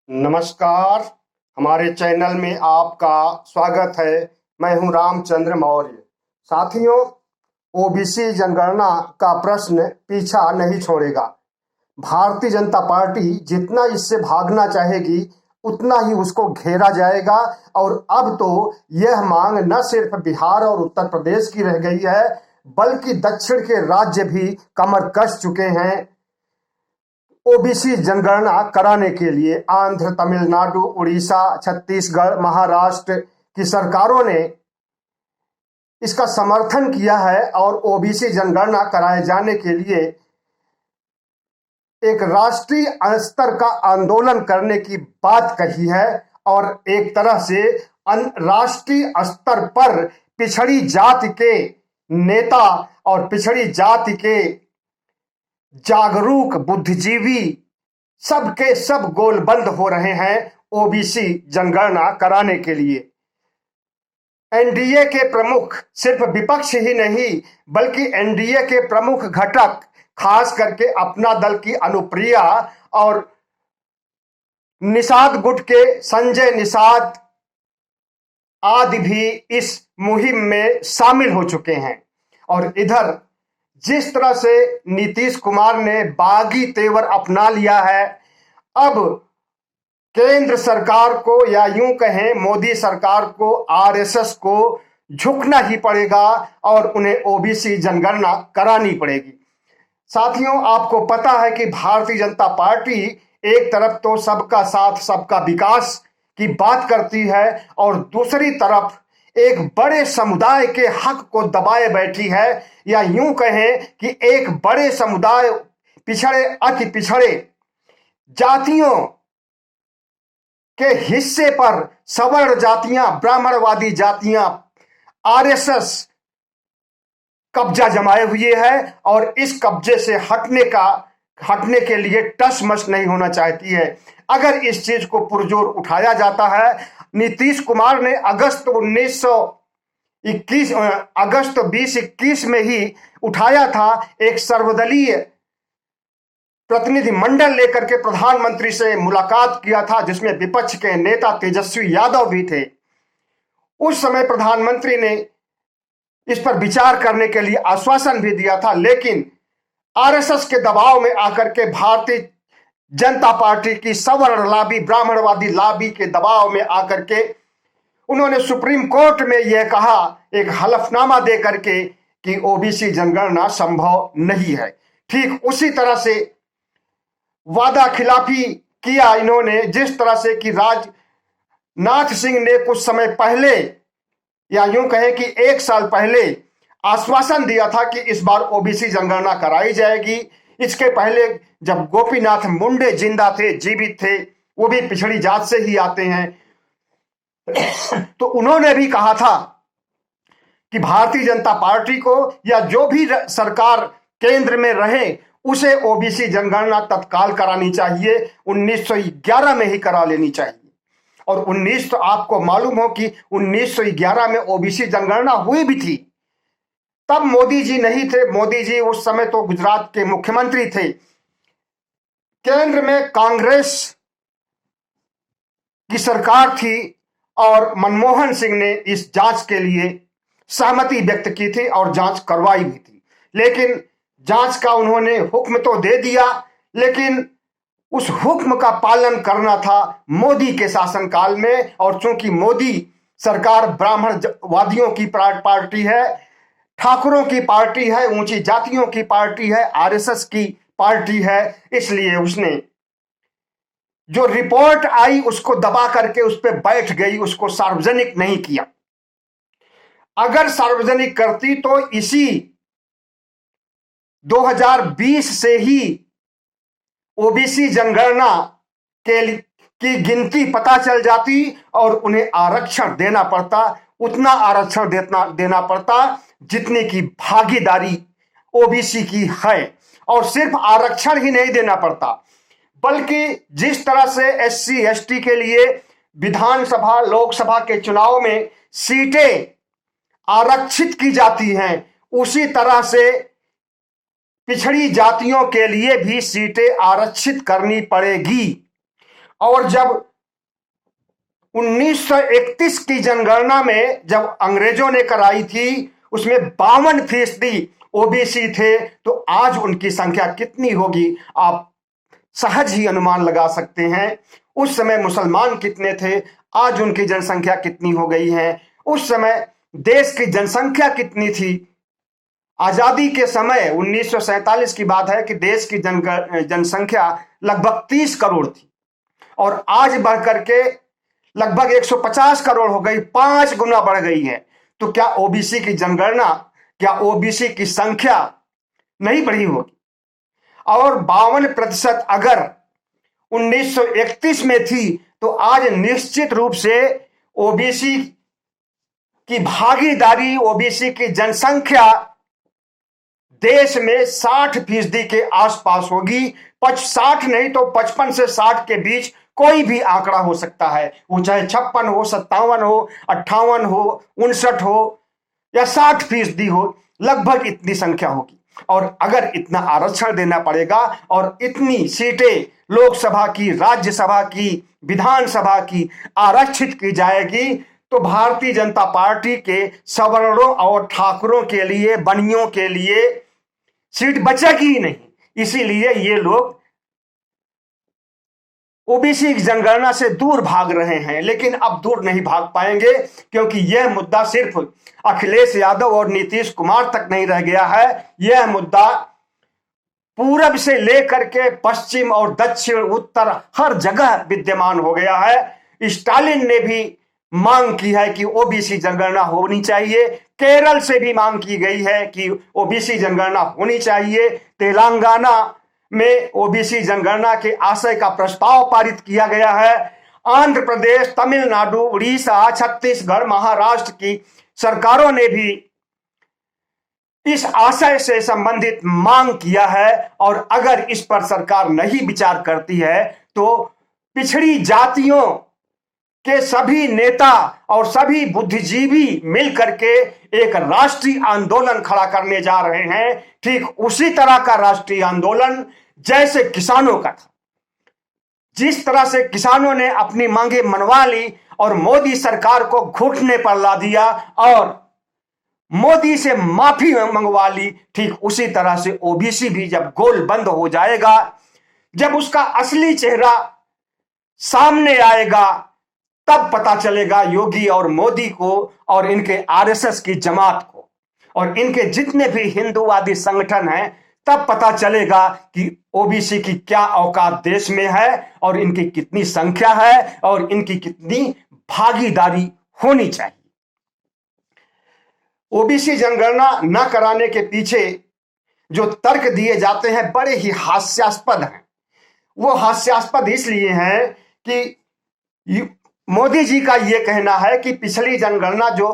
नमस्कार। हमारे चैनल में आपका स्वागत है। मैं हूं रामचंद्र मौर्य। साथियों, ओबीसी जनगणना का प्रश्न पीछा नहीं छोड़ेगा। भारतीय जनता पार्टी जितना इससे भागना चाहेगी उतना ही उसको घेरा जाएगा। और अब तो यह मांग न सिर्फ बिहार और उत्तर प्रदेश की रह गई है, बल्कि दक्षिण के राज्य भी कमर कस चुके हैं ओबीसी जनगणना कराने के लिए। आंध्र, तमिलनाडु, उड़ीसा, छत्तीसगढ़, महाराष्ट्र की सरकारों ने इसका समर्थन किया है और ओबीसी जनगणना कराए जाने के लिए एक राष्ट्रीय स्तर का आंदोलन करने की बात कही है। और एक तरह से राष्ट्रीय स्तर पर पिछड़ी जाति के नेता और पिछड़ी जाति के जागरूक बुद्धिजीवी सबके सब गोलबंद हो रहे हैं ओबीसी जनगणना कराने के लिए। एनडीए के प्रमुख, सिर्फ विपक्ष ही नहीं बल्कि एनडीए के प्रमुख घटक, खास करके अपना दल की अनुप्रिया और निषाद गुट के संजय निषाद आदि भी इस मुहिम में शामिल हो चुके हैं। और इधर जिस तरह से नीतीश कुमार ने बागी तेवर अपना लिया है, अब केंद्र सरकार को या यूं कहें मोदी सरकार को, आरएसएस को झुकना ही पड़ेगा और उन्हें ओबीसी जनगणना करानी पड़ेगी। साथियों, आपको पता है कि भारतीय जनता पार्टी एक तरफ तो सबका साथ सबका विकास की बात करती है और दूसरी तरफ एक बड़े समुदाय के हक को दबाए बैठी है, या यूं कहें कि एक बड़े समुदाय, पिछड़े अति पिछड़े जातियों के हिस्से पर सवर्ण जातियां, ब्राह्मणवादी जातियां, आरएसएस कब्जा जमाए हुए है और इस कब्जे से हटने के लिए टस-मस नहीं होना चाहती है। अगर इस चीज को पुरजोर उठाया जाता है, नीतीश कुमार ने अगस्त 2021 में ही उठाया था, एक सर्वदलीय प्रतिनिधि मंडल लेकर के प्रधानमंत्री से मुलाकात किया था जिसमें विपक्ष के नेता तेजस्वी यादव भी थे। उस समय प्रधानमंत्री ने इस पर विचार करने के लिए आश्वासन भी दिया था, लेकिन आरएसएस के दबाव में आकर के, भारतीय जनता पार्टी की सवर्ण लॉबी, ब्राह्मणवादी लॉबी के दबाव में आकर के उन्होंने सुप्रीम कोर्ट में यह कहा, एक हलफनामा दे करके, कि ओबीसी जनगणना संभव नहीं है। ठीक उसी तरह से वादा खिलाफी किया इन्होंने, जिस तरह से कि राजनाथ सिंह ने कुछ समय पहले, या यूं कहें कि 1 साल पहले आश्वासन दिया था कि इस बार ओबीसी जनगणना कराई जाएगी। इसके पहले जब गोपीनाथ मुंडे जिंदा थे, जीवित थे, वो भी पिछड़ी जात से ही आते हैं, तो उन्होंने भी कहा था कि भारतीय जनता पार्टी को या जो भी सरकार केंद्र में रहे उसे ओबीसी जनगणना तत्काल करानी चाहिए, 1911 में ही करा लेनी चाहिए। और 19 तो आपको मालूम हो कि 1911 में ओबीसी जनगणना हुई भी थी। तब मोदी जी नहीं थे, मोदी जी उस समय तो गुजरात के मुख्यमंत्री थे। केंद्र में कांग्रेस की सरकार थी और मनमोहन सिंह ने इस जांच के लिए सहमति व्यक्त की थी और जांच करवाई भी थी। लेकिन जांच का उन्होंने हुक्म तो दे दिया, लेकिन उस हुक्म का पालन करना था मोदी के शासनकाल में। और चूंकि मोदी सरकार ब्राह्मणवादियों की पार्टी है, ठाकुरों की पार्टी है, ऊंची जातियों की पार्टी है, आरएसएस की पार्टी है, इसलिए उसने जो रिपोर्ट आई उसको दबा करके उस पर बैठ गई, उसको सार्वजनिक नहीं किया। अगर सार्वजनिक करती तो इसी 2020 से ही ओबीसी जनगणना की गिनती पता चल जाती और उन्हें आरक्षण देना पड़ता, उतना आरक्षण देना पड़ता जितने की भागीदारी ओबीसी की है। और सिर्फ आरक्षण ही नहीं देना पड़ता, बल्कि जिस तरह से एससी एसटी के लिए विधानसभा लोकसभा के चुनाव में सीटें आरक्षित की जाती हैं, उसी तरह से पिछड़ी जातियों के लिए भी सीटें आरक्षित करनी पड़ेगी। और जब 1931 की जनगणना में जब अंग्रेजों ने कराई थी, उसमें 52% ओबीसी थे, तो आज उनकी संख्या कितनी होगी आप सहज ही अनुमान लगा सकते हैं। उस समय मुसलमान कितने थे, आज उनकी जनसंख्या कितनी हो गई है। उस समय देश की जनसंख्या कितनी थी। आजादी के समय 1947 की बात है कि देश की जनसंख्या लगभग 30 करोड़ थी और आज बढ़कर के लगभग 150 करोड़ हो गई, 5 गुना बढ़ गई है। तो क्या ओबीसी की जनगणना, क्या ओबीसी की संख्या नहीं बढ़ी होगी? और 52% अगर 1931 में थी, तो आज निश्चित रूप से ओबीसी की भागीदारी, ओबीसी की जनसंख्या देश में 60% के आसपास होगी। 60 नहीं तो 55 से 60 के बीच कोई भी आंकड़ा हो सकता है। वो चाहे 56 हो, 57 हो, 58 हो, 59 हो या 60% हो, लगभग इतनी संख्या होगी। और अगर इतना आरक्षण देना पड़ेगा और इतनी सीटें लोकसभा की, राज्यसभा की, विधानसभा की आरक्षित की जाएगी, तो भारतीय जनता पार्टी के सवर्णों और ठाकुरों के लिए, बनियों के लिए सीट बचेगी ही नहीं। इसीलिए ये लोग ओबीसी की जनगणना से दूर भाग रहे हैं, लेकिन अब दूर नहीं भाग पाएंगे, क्योंकि यह मुद्दा सिर्फ अखिलेश यादव और नीतीश कुमार तक नहीं रह गया है। यह मुद्दा पूरब से लेकर के पश्चिम और दक्षिण, उत्तर हर जगह विद्यमान हो गया है। स्टालिन ने भी मांग की है कि ओबीसी जनगणना होनी चाहिए। केरल से भी मांग की गई है कि ओबीसी जनगणना होनी चाहिए। तेलंगाना में ओबीसी जनगणना के आशय का प्रस्ताव पारित किया गया है। आंध्र प्रदेश, तमिलनाडु, उड़ीसा, छत्तीसगढ़, महाराष्ट्र की सरकारों ने भी इस आशय से संबंधित मांग किया है। और अगर इस पर सरकार नहीं विचार करती है, तो पिछड़ी जातियों के सभी नेता और सभी बुद्धिजीवी मिलकर के एक राष्ट्रीय आंदोलन खड़ा करने जा रहे हैं। ठीक उसी तरह का राष्ट्रीय आंदोलन जैसे किसानों का था। जिस तरह से किसानों ने अपनी मांगे मनवा ली और मोदी सरकार को घुटने पर ला दिया और मोदी से माफी मंगवा ली, ठीक उसी तरह से ओबीसी भी जब गोल बंद हो जाएगा, जब उसका असली चेहरा सामने आएगा, तब पता चलेगा योगी और मोदी को और इनके आरएसएस की जमात को और इनके जितने भी हिंदूवादी संगठन हैं, तब पता चलेगा कि ओबीसी की क्या औकात देश में है और इनकी कितनी संख्या है और इनकी कितनी भागीदारी होनी चाहिए। ओबीसी जनगणना न कराने के पीछे जो तर्क दिए जाते हैं बड़े ही हास्यास्पद हैं। वो हास्यास्पद इसलिए हैं कि मोदी जी का यह कहना है कि पिछली जनगणना जो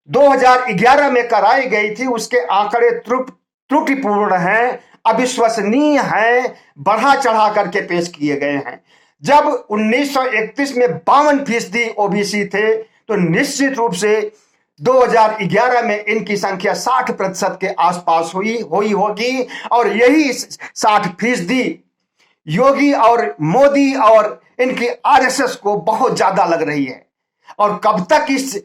2011 में कराई गई थी, उसके आंकड़े त्रुटिपूर्ण हैं, अविश्वसनीय हैं, बढ़ा चढ़ा करके पेश किए गए हैं। जब 1931 में 52% ओबीसी थे, तो निश्चित रूप से 2011 में इनकी संख्या 60% के आसपास हुई होगी और यही 60% योगी और मोदी और इनकी आरएसएस को बहुत ज्यादा लग रही है। और कब तक इस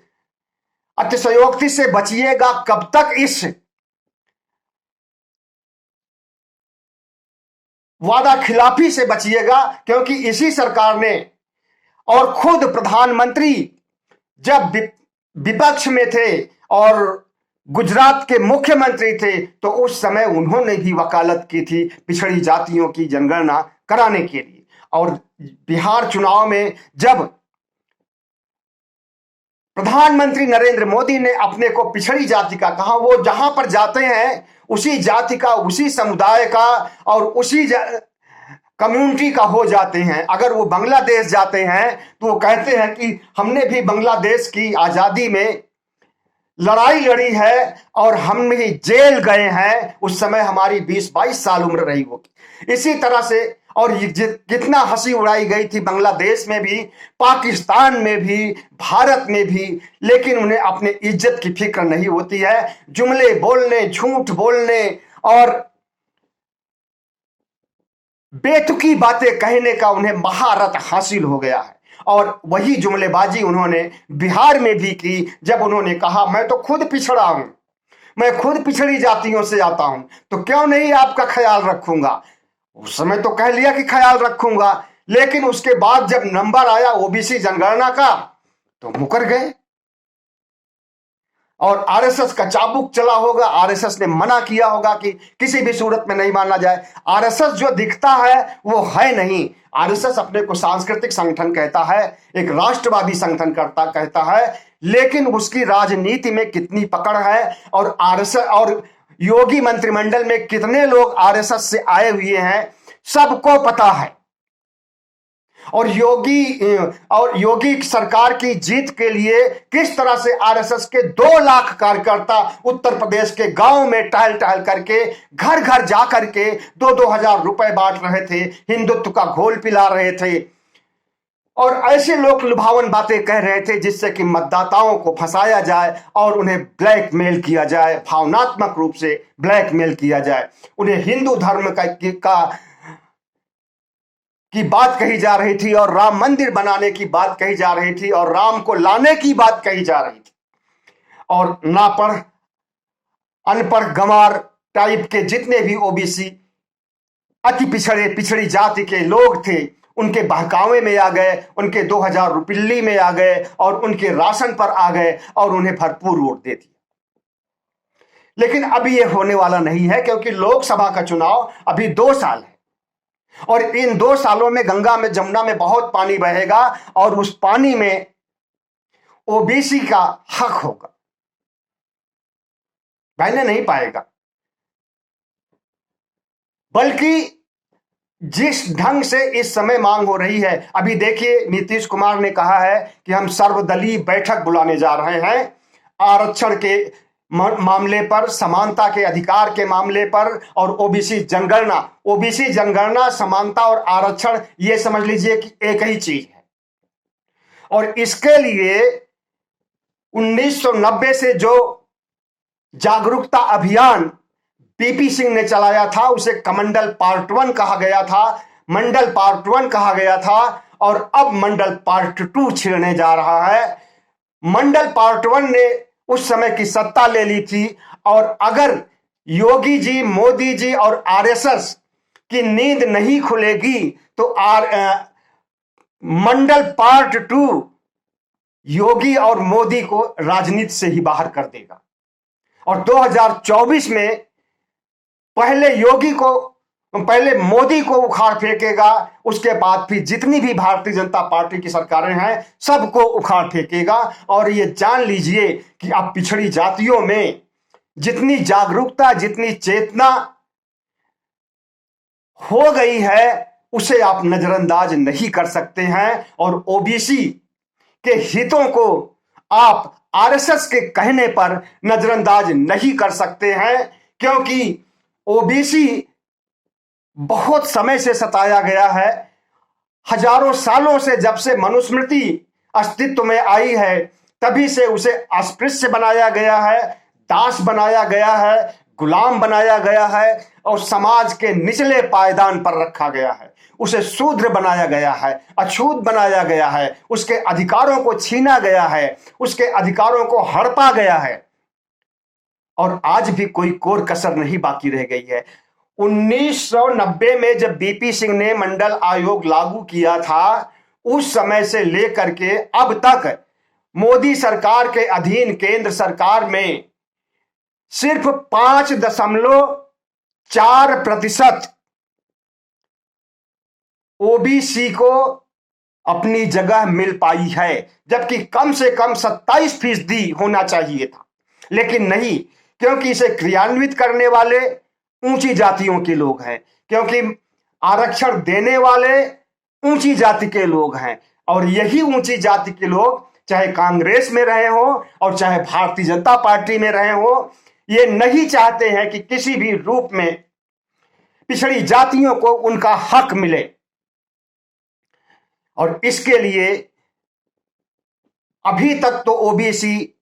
अतिशयोक्ति से बचिएगा, कब तक इस वादा खिलाफी से बचिएगा, क्योंकि इसी सरकार ने और खुद प्रधानमंत्री जब विपक्ष में थे और गुजरात के मुख्यमंत्री थे, तो उस समय उन्होंने भी वकालत की थी पिछड़ी जातियों की जनगणना कराने के लिए। और बिहार चुनाव में जब प्रधानमंत्री नरेंद्र मोदी ने अपने को पिछड़ी जाति का कहा, वो जहां पर जाते हैं उसी जाति का, उसी समुदाय का और उसी कम्युनिटी का हो जाते हैं। अगर वो बांग्लादेश जाते हैं तो वो कहते हैं कि हमने भी बांग्लादेश की आजादी में लड़ाई लड़ी है और हम भी जेल गए हैं, उस समय हमारी 20-22 साल उम्र रही होगी। इसी तरह से और कितना हंसी उड़ाई गई थी बांग्लादेश में भी, पाकिस्तान में भी, भारत में भी, लेकिन उन्हें अपने इज्जत की फिक्र नहीं होती है। जुमले बोलने, झूठ बोलने और बेतुकी बातें कहने का उन्हें महारत हासिल हो गया है। और वही जुमलेबाजी उन्होंने बिहार में भी की, जब उन्होंने कहा मैं तो खुद पिछड़ा हूं, मैं खुद पिछड़ी जातियों से आता हूं, तो क्यों नहीं आपका ख्याल रखूंगा। उस समय तो कह लिया कि ख्याल रखूंगा, लेकिन उसके बाद जब नंबर आया ओबीसी जनगणना का तो मुकर गए। और आरएसएस का चाबुक चला होगा, आरएसएस ने मना किया होगा कि किसी भी सूरत में नहीं माना जाए। आरएसएस जो दिखता है वो है नहीं। आरएसएस अपने को सांस्कृतिक संगठन कहता है, एक राष्ट्रवादी संगठन कहता है, लेकिन उसकी राजनीति में कितनी पकड़ है और आरएसएस और योगी मंत्रिमंडल में कितने लोग आरएसएस से आए हुए हैं सबको पता है। और योगी सरकार की जीत के लिए किस तरह से आरएसएस के 2 लाख कार्यकर्ता उत्तर प्रदेश के गांव में टहल टहल करके घर घर जा करके 2-2 हजार रुपए बांट रहे थे, हिंदुत्व का घोल पिला रहे थे और ऐसे लोग लुभावन बातें कह रहे थे जिससे कि मतदाताओं को फंसाया जाए और उन्हें ब्लैकमेल किया जाए, भावनात्मक रूप से ब्लैकमेल किया जाए। उन्हें हिंदू धर्म की बात कही जा रही थी और राम मंदिर बनाने की बात कही जा रही थी और राम को लाने की बात कही जा रही थी। और नापढ़ अनपढ़ गंवार टाइप के जितने भी ओबीसी अति पिछड़ी जाति के लोग थे उनके बहकावे में आ गए, उनके 2000 रुपये में आ गए और उनके राशन पर आ गए और उन्हें भरपूर वोट दे दिया। लेकिन अभी यह होने वाला नहीं है, क्योंकि लोकसभा का चुनाव अभी 2 साल है और इन 2 सालों में गंगा में जमुना में बहुत पानी बहेगा और उस पानी में ओबीसी का हक होगा, बहने नहीं पाएगा। बल्कि जिस ढंग से इस समय मांग हो रही है, अभी देखिए नीतीश कुमार ने कहा है कि हम सर्वदलीय बैठक बुलाने जा रहे हैं आरक्षण के मामले पर, समानता के अधिकार के मामले पर और ओबीसी जनगणना समानता और आरक्षण ये समझ लीजिए कि एक ही चीज है। और इसके लिए 1990 से जो जागरूकता अभियान पीपी सिंह ने चलाया था उसे कमंडल पार्ट 1 कहा गया था, मंडल पार्ट 1 कहा गया था और अब मंडल पार्ट 2 छिड़ने जा रहा है। मंडल पार्ट 1 ने उस समय की सत्ता ले ली थी और अगर योगी जी, मोदी जी और आरएसएस की नींद नहीं खुलेगी तो मंडल पार्ट 2 योगी और मोदी को राजनीति से ही बाहर कर देगा। और 2024 में पहले मोदी को उखाड़ फेंकेगा, उसके बाद फिर जितनी भी भारतीय जनता पार्टी की सरकारें हैं सबको उखाड़ फेंकेगा। और ये जान लीजिए कि अब पिछड़ी जातियों में जितनी जागरूकता, जितनी चेतना हो गई है उसे आप नजरअंदाज नहीं कर सकते हैं। और ओबीसी के हितों को आप आरएसएस के कहने पर नजरअंदाज नहीं कर सकते हैं, क्योंकि ओबीसी बहुत समय से सताया गया है। हजारों सालों से, जब से मनुस्मृति अस्तित्व में आई है तभी से उसे अस्पृश्य बनाया गया है, दास बनाया गया है, गुलाम बनाया गया है और समाज के निचले पायदान पर रखा गया है। उसे शूद्र बनाया गया है, अछूत बनाया गया है, उसके अधिकारों को छीना गया है, उसके अधिकारों को हड़पा गया है और आज भी कोई कोर कसर नहीं बाकी रह गई है। 1990 में जब बीपी सिंह ने मंडल आयोग लागू किया था, उस समय से लेकर के अब तक मोदी सरकार के अधीन केंद्र सरकार में सिर्फ 5.4% ओबीसी को अपनी जगह मिल पाई है, जबकि कम से कम 27% होना चाहिए था। लेकिन नहीं, क्योंकि इसे क्रियान्वित करने वाले ऊंची जातियों के लोग हैं, क्योंकि आरक्षण देने वाले ऊंची जाति के लोग हैं और यही ऊंची जाति के लोग चाहे कांग्रेस में रहे हो और चाहे भारतीय जनता पार्टी में रहे हो, ये नहीं चाहते हैं कि किसी भी रूप में पिछड़ी जातियों को उनका हक मिले। और इसके लिए अभी तक तो ओबीसी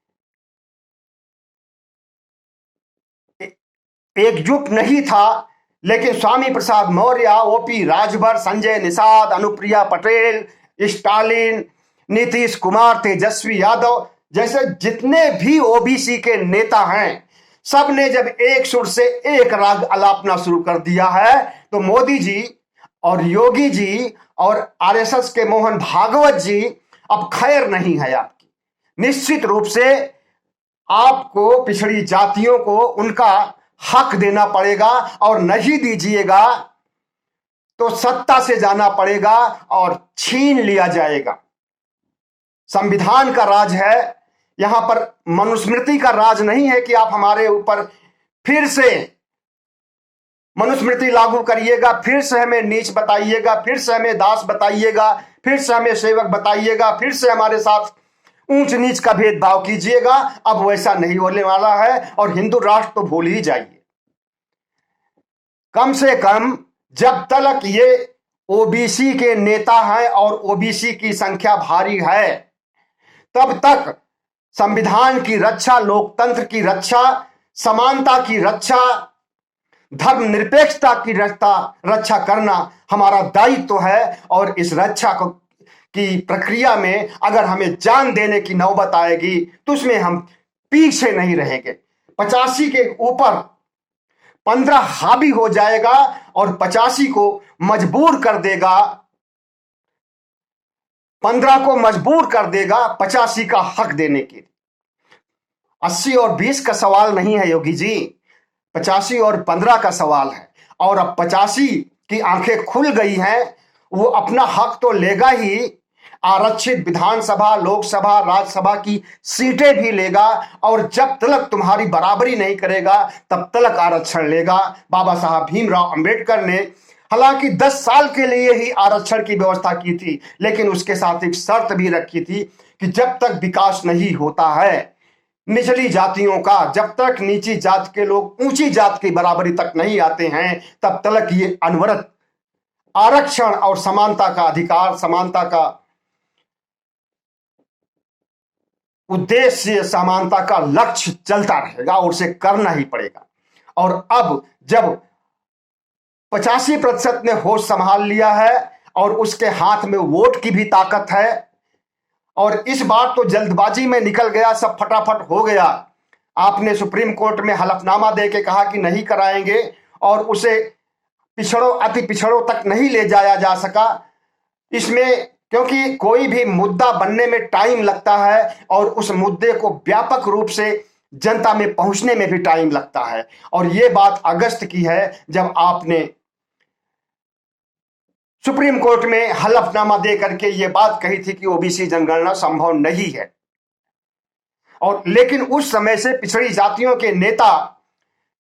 एकजुट नहीं था, लेकिन स्वामी प्रसाद मौर्य, ओपी राजभर, संजय निषाद, अनुप्रिया पटेल, स्टालिन, नीतीश कुमार, तेजस्वी यादव जैसे जितने भी ओबीसी के नेता हैं, सब ने जब एक सुर से एक राग अलापना शुरू कर दिया है, तो मोदी जी और योगी जी और आरएसएस के मोहन भागवत जी अब खैर नहीं है आपकी। निश्चित रूप से आपको पिछड़ी जातियों को उनका हक देना पड़ेगा, और नहीं दीजिएगा तो सत्ता से जाना पड़ेगा और छीन लिया जाएगा। संविधान का राज है, यहां पर मनुस्मृति का राज नहीं है कि आप हमारे ऊपर फिर से मनुस्मृति लागू करिएगा, फिर से हमें नीच बताइएगा, फिर से हमें दास बताइएगा, फिर से हमें सेवक बताइएगा, फिर से हमारे साथ ऊंच नीच का भेदभाव कीजिएगा। अब वैसा नहीं होने वाला है, और हिंदू राष्ट्र तो भूल ही जाइए। कम से कम जब तक ये ओबीसी के नेता हैं और ओबीसी की संख्या भारी है, तब तक संविधान की रक्षा, लोकतंत्र की रक्षा, समानता की रक्षा, धर्मनिरपेक्षता की रक्षा करना हमारा दायित्व है। और इस रक्षा की प्रक्रिया में अगर हमें जान देने की नौबत आएगी तो उसमें हम पीछे नहीं रहेंगे। 85 के ऊपर 15 हावी हो जाएगा और 85 को मजबूर कर देगा, 15 को मजबूर कर देगा 85 का हक देने के। 80 और 20 का सवाल नहीं है योगी जी, 85 और 15 का सवाल है। और अब 85 की आंखें खुल गई हैं, वो अपना हक तो लेगा ही, आरक्षित विधानसभा, लोकसभा, राज्यसभा की सीटें भी लेगा, और जब तक तुम्हारी बराबरी नहीं करेगा तब तक आरक्षण लेगा। बाबा साहब भीमराव अंबेडकर ने हालांकि 10 साल के लिए ही आरक्षण की व्यवस्था की थी, लेकिन उसके साथ एक शर्त भी रखी थी कि जब तक विकास नहीं होता है निचली जातियों का, जब तक नीची जात के लोग ऊंची जात की बराबरी तक नहीं आते हैं, तब तक ये अनवरत आरक्षण और समानता का अधिकार, समानता का उद्देश्य, समानता का लक्ष्य चलता रहेगा और उसे करना ही पड़ेगा। और अब जब 85% ने होश संभाल लिया है और उसके हाथ में वोट की भी ताकत है, और इस बार तो जल्दबाजी में निकल गया, सब फटाफट हो गया। आपने सुप्रीम कोर्ट में हलफनामा दे के कहा कि नहीं कराएंगे, और उसे पिछड़ों, अति पिछड़ों तक नहीं ले जाया जा सका इसमें, क्योंकि कोई भी मुद्दा बनने में टाइम लगता है और उस मुद्दे को व्यापक रूप से जनता में पहुंचने में भी टाइम लगता है। और यह बात अगस्त की है, जब आपने सुप्रीम कोर्ट में हलफनामा दे करके यह बात कही थी कि ओबीसी जनगणना संभव नहीं है। और लेकिन उस समय से पिछड़ी जातियों के नेता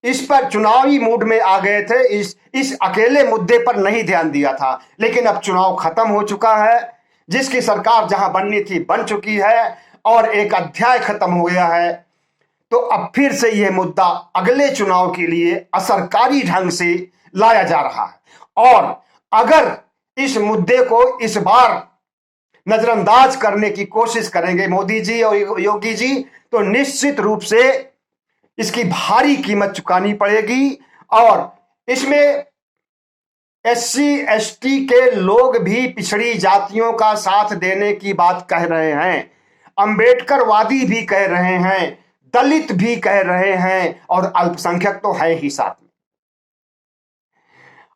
इस पर चुनावी मूड में आ गए थे, इस अकेले मुद्दे पर नहीं ध्यान दिया था। लेकिन अब चुनाव खत्म हो चुका है, जिसकी सरकार जहां बननी थी बन चुकी है, और एक अध्याय खत्म हो गया है। तो अब फिर से यह मुद्दा अगले चुनाव के लिए असरकारी ढंग से लाया जा रहा है। और अगर इस मुद्दे को इस बार नजरअंदाज करने की कोशिश करेंगे मोदी जी और योगी जी, तो निश्चित रूप से इसकी भारी कीमत चुकानी पड़ेगी। और इसमें एससी एसटी के लोग भी पिछड़ी जातियों का साथ देने की बात कह रहे हैं, अंबेडकरवादी भी कह रहे हैं, दलित भी कह रहे हैं, और अल्पसंख्यक तो है ही साथ में।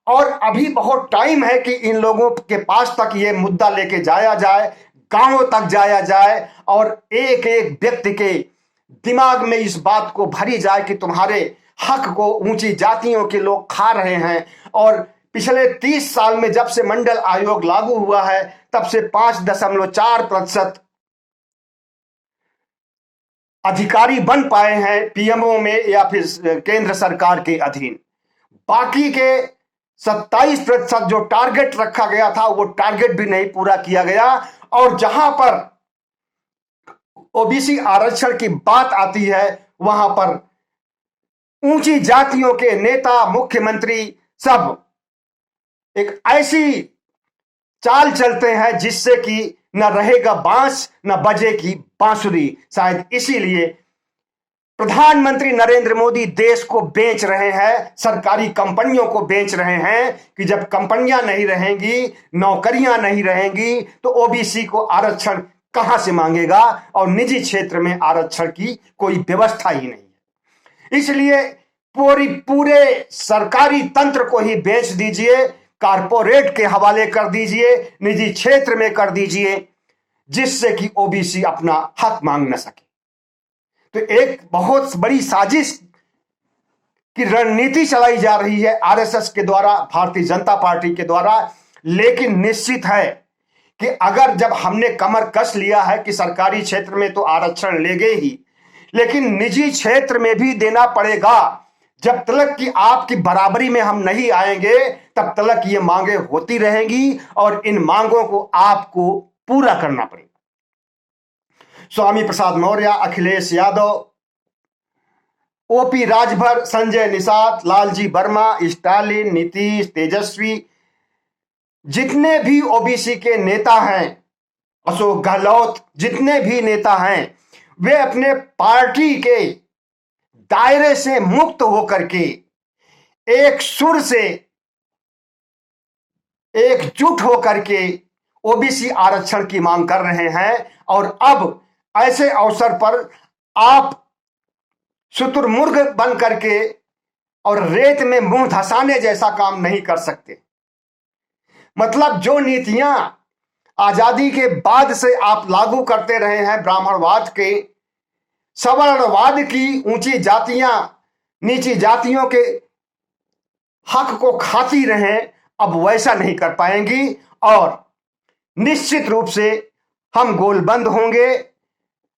और अभी बहुत टाइम है कि इन लोगों के पास तक ये मुद्दा लेके जाया जाए, गांवों तक जाया जाए, और एक एक व्यक्ति के दिमाग में इस बात को भरी जाए कि तुम्हारे हक को ऊंची जातियों के लोग खा रहे हैं। और पिछले 30 साल में जब से मंडल आयोग लागू हुआ है, तब से 5.4% अधिकारी बन पाए हैं पीएमओ में या फिर केंद्र सरकार के अधीन। बाकी के 27% जो टारगेट रखा गया था, वो टारगेट भी नहीं पूरा किया गया। और जहां पर ओबीसी आरक्षण की बात आती है, वहां पर ऊंची जातियों के नेता, मुख्यमंत्री सब एक ऐसी चाल चलते हैं जिससे कि न रहेगा बांस न बजेगी बांसुरी। शायद इसीलिए प्रधानमंत्री नरेंद्र मोदी देश को बेच रहे हैं, सरकारी कंपनियों को बेच रहे हैं कि जब कंपनियां नहीं रहेंगी, नौकरियां नहीं रहेंगी, तो ओबीसी को आरक्षण कहां से मांगेगा, और निजी क्षेत्र में आरक्षण की कोई व्यवस्था ही नहीं है। इसलिए पूरे सरकारी तंत्र को ही बेच दीजिए, कारपोरेट के हवाले कर दीजिए, निजी क्षेत्र में कर दीजिए, जिससे कि ओबीसी अपना हक मांग न सके। तो एक बहुत बड़ी साजिश की रणनीति चलाई जा रही है आरएसएस के द्वारा, भारतीय जनता पार्टी के द्वारा। लेकिन निश्चित है कि अगर जब हमने कमर कस लिया है कि सरकारी क्षेत्र में तो आरक्षण लेंगे ही, लेकिन निजी क्षेत्र में भी देना पड़ेगा। जब तक कि आपकी बराबरी में हम नहीं आएंगे, तब तक ये मांगे होती रहेंगी और इन मांगों को आपको पूरा करना पड़ेगा। स्वामी प्रसाद मौर्य, अखिलेश यादव, ओपी राजभर, संजय निषाद, लालजी वर्मा, स्टालिन, नीतीश, तेजस्वी, जितने भी ओबीसी के नेता हैं, अशोक गहलोत, जितने भी नेता हैं, वे अपने पार्टी के दायरे से मुक्त होकर के एक सुर से एकजुट होकर के ओबीसी आरक्षण की मांग कर रहे हैं। और अब ऐसे अवसर पर आप शुतुरमुर्ग बन करके और रेत में मुंह धसाने जैसा काम नहीं कर सकते। मतलब जो नीतियां आजादी के बाद से आप लागू करते रहे हैं, ब्राह्मणवाद के, सवर्णवाद की, ऊंची जातियां नीची जातियों के हक को खाती रहे, अब वैसा नहीं कर पाएंगी। और निश्चित रूप से हम गोलबंद होंगे,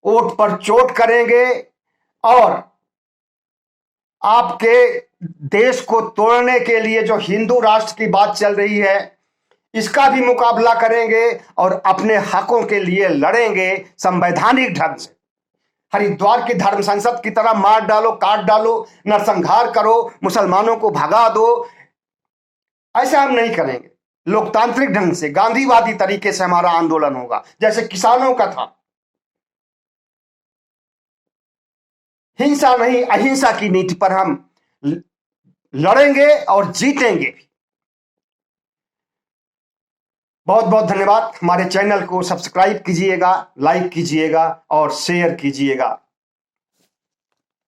वोट पर चोट करेंगे और आपके देश को तोड़ने के लिए जो हिंदू राष्ट्र की बात चल रही है, इसका भी मुकाबला करेंगे और अपने हकों के लिए लड़ेंगे संवैधानिक ढंग से। हरिद्वार की धर्म संसद की तरह मार डालो, काट डालो, नरसंहार करो, मुसलमानों को भगा दो, ऐसा हम नहीं करेंगे। लोकतांत्रिक ढंग से, गांधीवादी तरीके से हमारा आंदोलन होगा, जैसे किसानों का था। हिंसा नहीं, अहिंसा की नीति पर हम लड़ेंगे और जीतेंगे भी। बहुत बहुत धन्यवाद। हमारे चैनल को सब्सक्राइब कीजिएगा, लाइक कीजिएगा और शेयर कीजिएगा।